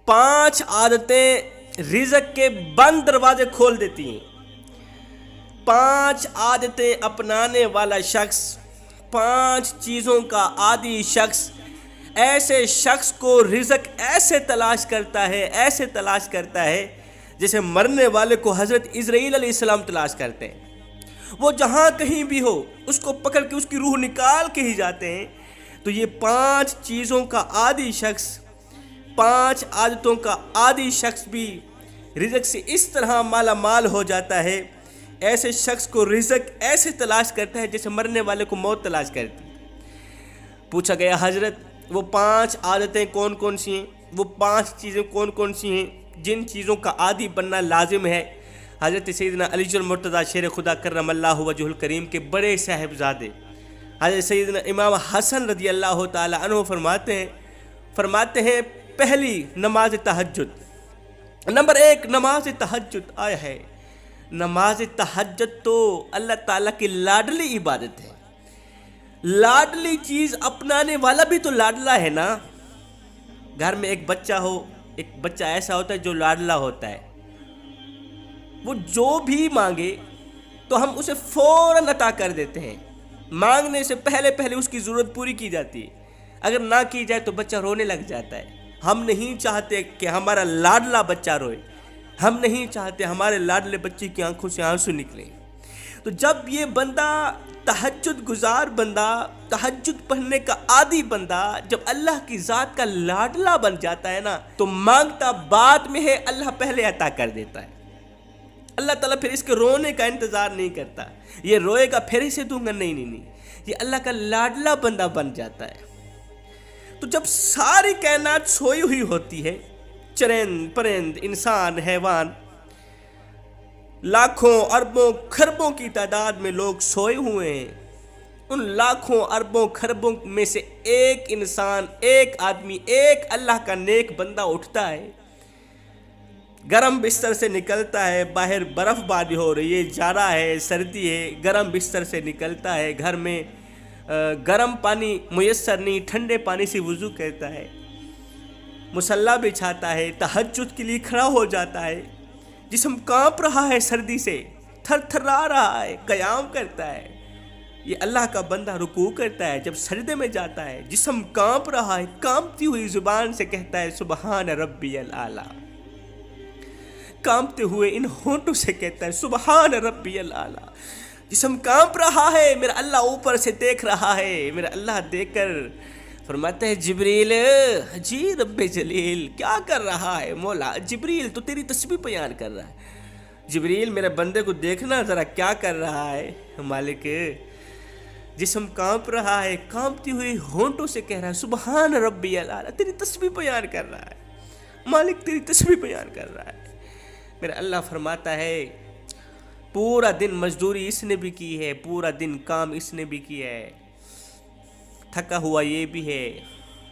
5 عادتیں رزق کے بند دروازے کھول دیتی ہیں۔ 5 عادتیں اپنانے والا شخص، 5 چیزوں کا عادی شخص، ایسے شخص کو رزق ایسے تلاش کرتا ہے جیسے مرنے والے کو حضرت عزرائیل علیہ السلام تلاش کرتے ہیں۔ وہ جہاں کہیں بھی ہو اس کو پکڑ کے اس کی روح نکال کے ہی جاتے ہیں۔ تو یہ 5 چیزوں کا عادی شخص، 5 عادتوں کا عادی شخص بھی رزق سے اس طرح مالا مال ہو جاتا ہے۔ ایسے شخص کو رزق ایسے تلاش کرتا ہے جیسے مرنے والے کو موت تلاش کرتی ہے۔ پوچھا گیا حضرت وہ 5 عادتیں کون کون سی ہیں، وہ 5 چیزیں کون کون سی ہیں جن چیزوں کا عادی بننا لازم ہے؟ حضرت سیدنا علی المرتضیٰ شیر خدا کرم اللہ وجہ الکریم کے بڑے صاحبزادے حضرت سیدنا امام حسن رضی اللہ تعالی عنہ فرماتے ہیں پہلی نماز تہجد۔ نمبر 1 نماز تہجد آیا ہے۔ نماز تہجد تو اللہ تعالیٰ کی لاڈلی عبادت ہے۔ لاڈلی چیز اپنانے والا بھی تو لاڈلا ہے نا۔ گھر میں ایک بچہ ایسا ہوتا ہے جو لاڈلا ہوتا ہے، وہ جو بھی مانگے تو ہم اسے فوراً عطا کر دیتے ہیں۔ مانگنے سے پہلے اس کی ضرورت پوری کی جاتی ہے۔ اگر نہ کی جائے تو بچہ رونے لگ جاتا ہے۔ ہم نہیں چاہتے کہ ہمارا لاڈلا بچہ روئے، ہم نہیں چاہتے ہمارے لاڈلے بچے کی آنکھوں سے آنسو نکلیں۔ تو جب یہ بندہ تہجد گزار بندہ، تہجد پڑھنے کا عادی بندہ جب اللہ کی ذات کا لاڈلا بن جاتا ہے نا، تو مانگتا بعد میں ہے، اللہ پہلے عطا کر دیتا ہے۔ اللہ تعالیٰ پھر اس کے رونے کا انتظار نہیں کرتا، یہ روئے گا پھر اسے دوں گا، نہیں، یہ اللہ کا لاڈلا بندہ بن جاتا ہے۔ تو جب ساری کائنات سوئی ہوئی ہوتی ہے، چرند پرند انسان حیوان، لاکھوں اربوں خربوں کی تعداد میں لوگ سوئے ہوئے ہیں، ان لاکھوں اربوں خربوں میں سے ایک انسان، ایک آدمی، ایک اللہ کا نیک بندہ اٹھتا ہے، گرم بستر سے نکلتا ہے، باہر برف باری ہو رہی ہے، جاڑا ہے، سردی ہے، گرم بستر سے نکلتا ہے، گھر میں گرم پانی میسر نہیں، ٹھنڈے پانی سے وضو کرتا ہے، مصلی بچھاتا ہے، تہجد کے لیے کھڑا ہو جاتا ہے، جسم کانپ رہا ہے سردی سے، تھر تھرا رہا ہے، قیام کرتا ہے، یہ اللہ کا بندہ رکوع کرتا ہے، جب سجدے میں جاتا ہے جسم کانپ رہا ہے، کانپتی ہوئی زبان سے کہتا ہے سبحان ربی الاعلیٰ، کانپتے ہوئے ان ہونٹوں سے کہتا ہے سبحان ربی الاعلیٰ، جسم کانپ رہا ہے، میرا اللہ اوپر سے دیکھ رہا ہے، میرا اللہ دیکھ کر فرماتا ہے جبریل، جی رب جلیل کیا کر رہا ہے مولا؟ جبریل تو تیری تسبیح بیان کر رہا ہے، جبریل میرے بندے کو دیکھنا ذرا کیا کر رہا ہے۔ مالک جسم کانپ رہا ہے، کانپتی ہوئی ہونٹوں سے کہہ رہا ہے سبحان ربی الاعلیٰ، تیری تسبیح بیان کر رہا ہے، مالک تیری تسبیح بیان کر رہا ہے۔ میرا اللہ فرماتا ہے پورا دن مزدوری اس نے بھی کی ہے، پورا دن کام اس نے بھی کیا ہے، تھکا ہوا یہ بھی ہے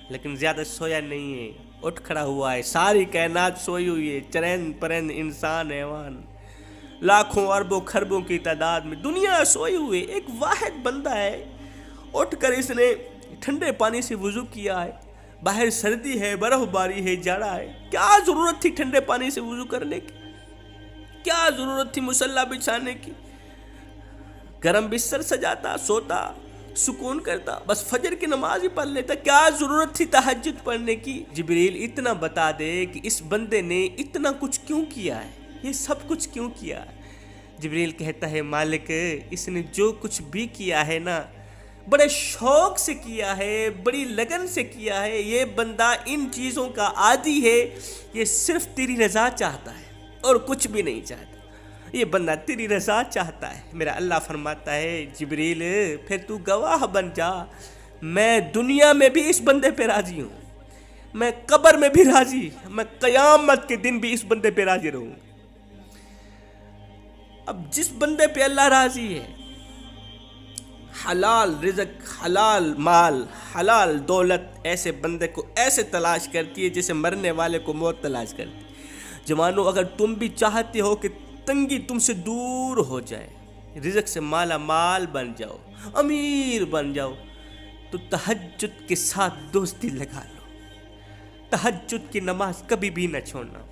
لیکن زیادہ سویا نہیں ہے، اٹھ کھڑا ہوا ہے، ساری کائنات سوئی ہوئی ہے، چرند پرند انسان حیوان، لاکھوں اربوں خربوں کی تعداد میں دنیا سوئی ہوئی، ایک واحد بندہ ہے، اٹھ کر اس نے ٹھنڈے پانی سے وضو کیا ہے، باہر سردی ہے، برف باری ہے، جاڑا ہے، کیا ضرورت تھی ٹھنڈے پانی سے وضو کرنے کی؟ کیا ضرورت تھی مصلی بچھانے کی؟ گرم بستر سجاتا، سوتا، سکون کرتا، بس فجر کی نماز ہی پڑھ لیتا، کیا ضرورت تھی تہجد پڑھنے کی؟ جبریل اتنا بتا دے کہ اس بندے نے اتنا کچھ کیوں کیا ہے، یہ سب کچھ کیوں کیا ہے؟ جبریل کہتا ہے مالک اس نے جو کچھ بھی کیا ہے نا، بڑے شوق سے کیا ہے، بڑی لگن سے کیا ہے، یہ بندہ ان چیزوں کا عادی ہے، یہ صرف تیری رضا چاہتا ہے اور کچھ بھی نہیں چاہتا، یہ بندہ تیری رضا چاہتا ہے۔ میرا اللہ فرماتا ہے جبریل پھر تو گواہ بن جا، میں دنیا میں بھی اس بندے پہ راضی ہوں، میں قبر میں بھی راضی، میں قیامت کے دن بھی اس بندے پہ راضی رہوں۔ اب جس بندے پہ اللہ راضی ہے، حلال رزق، حلال مال، حلال دولت ایسے بندے کو ایسے تلاش کرتی ہے جیسے مرنے والے کو موت تلاش کرتی ہے۔ جوانوں اگر تم بھی چاہتے ہو کہ تنگی تم سے دور ہو جائے، رزق سے مالا مال بن جاؤ، امیر بن جاؤ، تو تہجد کے ساتھ دوستی لگا لو، तहज्जुद की नमाज कभी भी न छोड़ना।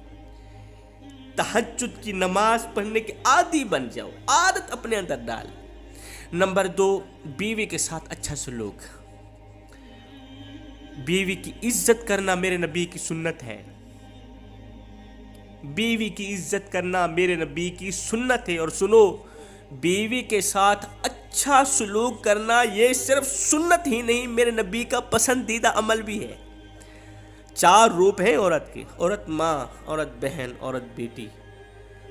तहज्जुद की नमाज पढ़ने के आदी बन जाओ, आदत अपने अंदर डाल। नंबर 2, बीवी के साथ अच्छा सलूक। बीवी की इज्जत करना मेरे नबी की सुन्नत है। बीवी की इज्जत करना मेरे नबी की सुन्नत है। और सुनो, बीवी के साथ अच्छा सलूक करना ये सिर्फ सुन्नत ही नहीं, मेरे नबी का पसंदीदा अमल भी है। 4 रूप हैं औरत के: औरत माँ, औरत बहन, औरत बेटी,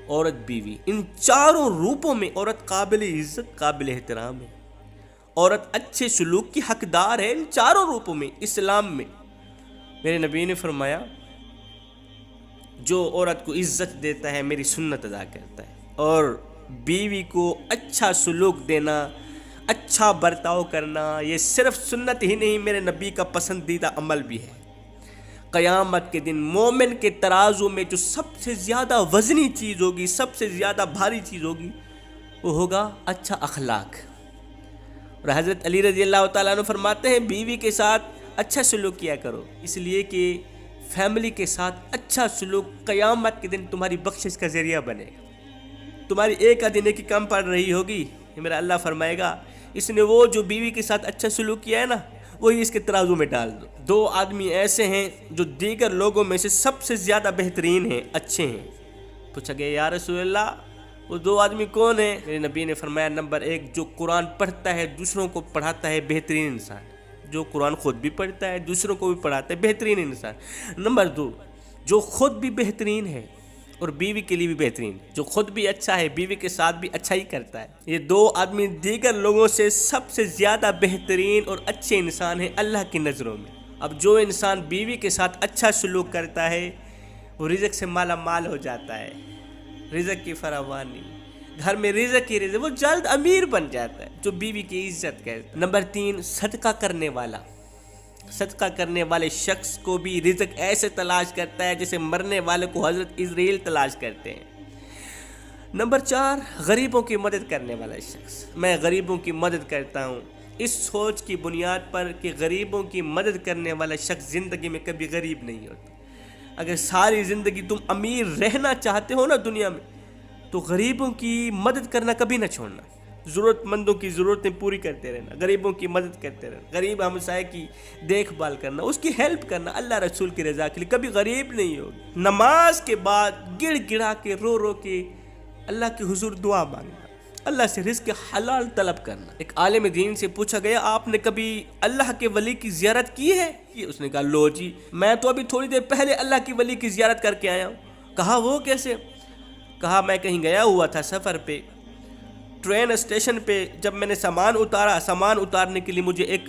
औरत बीवी। इन चारों रूपों में औरत काबिल इज्जत, काबिल एहतराम है। औरत अच्छे सलूक की हकदार है इन चारों रूपों में। इस्लाम में मेरे नबी ने फरमाया, जो औरत को इज्जत देता है मेरी सुन्नत अदा करता है। और बीवी को अच्छा सलूक देना, अच्छा बर्ताव करना, ये सिर्फ सुन्नत ही नहीं, मेरे नबी का पसंदीदा अमल भी है। क़यामत के दिन मोमिन के तराजू में जो सबसे ज़्यादा वज़नी चीज़ होगी, सबसे ज़्यादा भारी चीज़ होगी, वो होगा अच्छा अखलाक। और हज़रत अली रज़ी अल्लाह तआला अन्हु फरमाते हैं, बीवी के साथ अच्छा सलूक किया करो, इसलिए कि फैमिली के साथ अच्छा सलूक क़यामत के दिन तुम्हारी बख्शिश का ज़रिया बनेगा। तुम्हारी एक आधी नेकी कम पड़ रही होगी, मेरा अल्लाह फरमाएगा, इसने वो जो बीवी के साथ अच्छा सलूक किया है ना, वही इसके तराजू में डाल दो। 2 आदमी ऐसे हैं जो दीगर लोगों में से सबसे ज़्यादा बेहतरीन हैं, अच्छे हैं। पूछा गया, या रसूल अल्लाह, वो 2 आदमी कौन है? मेरे नबी ने फरमाया, नंबर 1, जो कुरान पढ़ता है, दूसरों को पढ़ाता है, बेहतरीन इंसान। जो कुरान खुद भी पढ़ता है, दूसरों को भी पढ़ाता है, बेहतरीन इंसान। नंबर 2, जो खुद भी बेहतरीन है और बीवी के लिए भी बेहतरीन, जो खुद भी अच्छा है, बीवी के साथ भी अच्छा ही करता है। ये 2 आदमी दीगर लोगों से सबसे ज़्यादा बेहतरीन और अच्छे इंसान हैं अल्लाह की नज़रों में। अब जो इंसान बीवी के साथ अच्छा सलूक करता है, वो रिज़्क़ से माला माल हो जाता है, रिज़्क़ की फरावानी, घर में रिज़्क़ की रिज़्क़, वो जल्द अमीर बन जाता है, जो बीवी की इज्जत करता है। नंबर 3, सदका करने वाला। सदका करने वाले शख्स को भी रिज़्क़ ऐसे तलाश करता है जैसे मरने वाले को हज़रत इज़राइल तलाश करते हैं। नंबर 4, गरीबों की मदद करने वाला शख्स। मैं गरीबों की मदद करता हूँ, इस सोच की बुनियाद पर कि गरीबों की मदद करने वाला शख्स ज़िंदगी में कभी गरीब नहीं होता। अगर सारी ज़िंदगी तुम अमीर रहना चाहते हो ना दुनिया में, तो गरीबों की मदद करना कभी ना छोड़ना। ज़रूरतमंदों की ज़रूरतें पूरी करते रहना, गरीबों की मदद करते रहना, गरीब हमसाए की देखभाल करना, उसकी हेल्प करना, अल्लाह रसूल की रज़ा के लिए। कभी गरीब नहीं होगी। नमाज के बाद गिड़ गिड़ा के रो रो के अल्लाह के हुजूर दुआ मांगना, अल्लाह से रिज़्क़ हलाल तलब करना। एक आलिम दीन से पूछा गया, आपने कभी अल्लाह के वली की ज़ियारत की है? उसने कहा, लो जी, मैं तो अभी थोड़ी देर पहले अल्लाह की वली की ज़ियारत करके आया हूँ। कहा, वो कैसे? कहा, मैं कहीं गया हुआ था सफ़र पे, ट्रेन स्टेशन पे जब मैंने सामान उतारा, सामान उतारने के लिए मुझे एक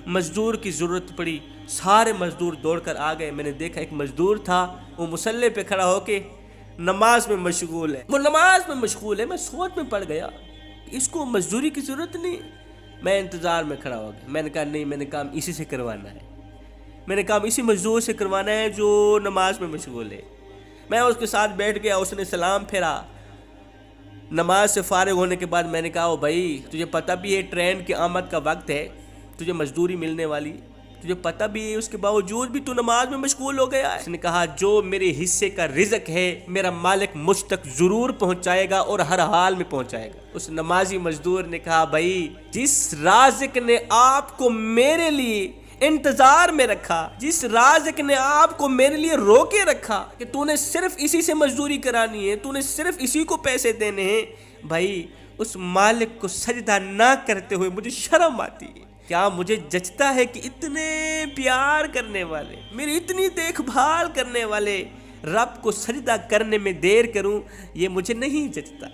मज़दूर की ज़रूरत पड़ी। सारे मज़दूर दौड़ कर आ गए। मैंने देखा एक मज़दूर था, वो मुसल्ले पे खड़ा होके नमाज में मशगूल है, वो नमाज में मशगूल है। मैं सोच में पड़ गया, इसको मजदूरी की ज़रूरत नहीं। मैं इंतज़ार में खड़ा हो गया। मैंने कहा, नहीं, मैंने काम इसी से करवाना है, मैंने काम इसी मजदूर से करवाना है जो नमाज में मशगूल है। मैं उसके साथ बैठ गया, उसने सलाम फेरा। नमाज से फारिग होने के बाद मैंने कहा, ओ भाई, तुझे पता भी है ट्रेन की आमद का वक्त है, तुझे मजदूरी मिलने वाली, तुझे पता भी है, उसके बावजूद भी तू नमाज में मशगूल हो गया है। उसने कहा, जो मेरे हिस्से का रिज़्क़ है मेरा मालिक मुझ तक ज़रूर पहुंचाएगा और हर हाल में पहुंचाएगा। उस नमाजी मजदूर ने कहा, भाई, जिस राज़िक़ ने आपको मेरे लिए इंतज़ार में रखा, जिस राज़िक़ ने आपको मेरे लिए रोके रखा कि तूने सिर्फ इसी से मजदूरी करानी है, तूने सिर्फ इसी को पैसे देने हैं, भाई, उस मालिक को सजदा ना करते हुए मुझे शर्म आती है। क्या मुझे जचता है कि इतने प्यार करने वाले, मेरी इतनी देखभाल करने वाले रब को सजदा करने में देर करूं? ये मुझे नहीं जचता।